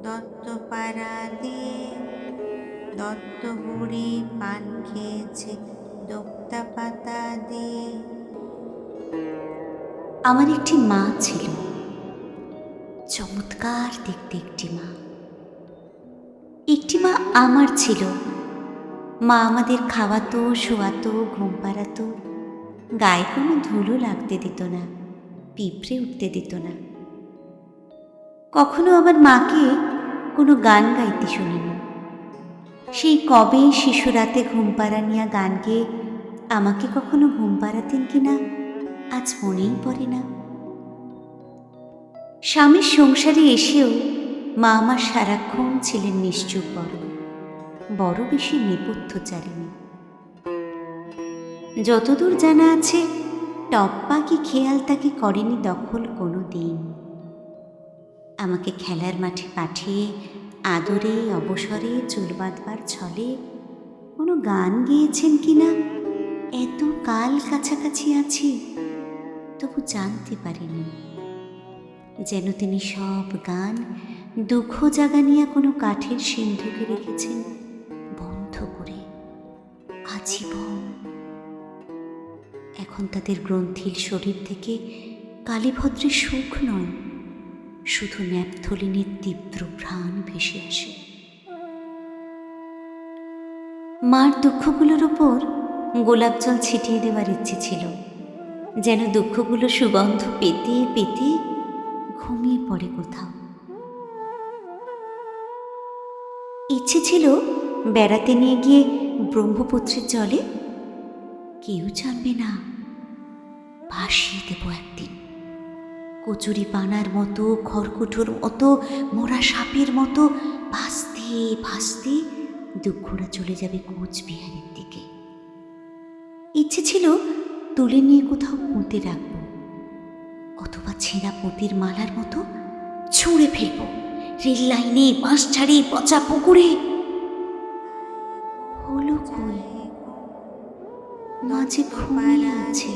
দত্তপাড়া দিয়ে দত্ত বুড়ি পান খেয়েছে দোক্তা পাতা দিয়ে। আমার একটি মা ছিল, চমৎকার দেখতে একটি মা। একটি মা আমার ছিল। মা আমাদের খাওয়াতো, শোয়াতো, ঘুম পাড়াতো, গায়ে কোনো ধুলো লাগতে দিত না, পিঁপড়ে উঠতে দিত না। কখনো আবার মাকে কোনো গান গাইতে শুনিনি। সেই কবে শিশুরাতে ঘুম পাড়ানিয়া গান গেয়ে আমাকে কখনো ঘুম পাড়াতেন কিনা আজ মনেই পড়ে না। স্বামীর সংসারে এসেও মা আমার সারাক্ষণ ছিলেন নিশ্চুপ, বড় বেশি নেপথ্যচারিণী। যতদূর জানা আছে টপ্পা কি খেয়াল তাকে করেনি দখল কোনো দিন। আমাকে খেলার মাঠে পাঠিয়ে আদরে অবসরে চুল বাঁধবার ছলে কোনো গান গেয়েছেন কিনা এত কাল কাছাকাছি আছি তবু জানতে পারিনি। যেন তিনি সব গান দুঃখ জাগানিয়া কোনো কাঠের সিন্ধুকে রেখেছেন বন্ধ করে আজীবন। এখন তাদের গ্রন্থিল শরীর থেকে কালীভদ্রের সুখ নয়, শুধু ন্যাপথলিনের তীব্র ঘ্রাণ ভেসে আসে। মার দুঃখগুলোর ওপর গোলাপ জল ছিটিয়ে দেওয়ার ইচ্ছে ছিল, যেন দুঃখগুলো সুগন্ধ পেতে পেতে ঘুমিয়ে পড়ে কোথাও। ইচ্ছে ছিল বেড়াতে নিয়ে গিয়ে ব্রহ্মপুত্রের জলে কেউ জানবে না, ভাসিয়ে দেব একদিন। কচুরি পানার মতো, খড়কুটোর মতো, মোরা সাপের মতো ভাসতে ভাসতে দুঃখরা চলে যাবে কোচবিহারের দিকে। ইচ্ছে ছিল তুলে নিয়ে কোথাও পুঁতে রাখবো, অথবা ছেঁড়া পুঁতির মালার মতো ছুঁড়ে ফেলবো রেল লাইনে, বাঁশ ছাড়ি, পচা পুকুরে। হলো কই? মা যে ঘুমিয়ে আছে।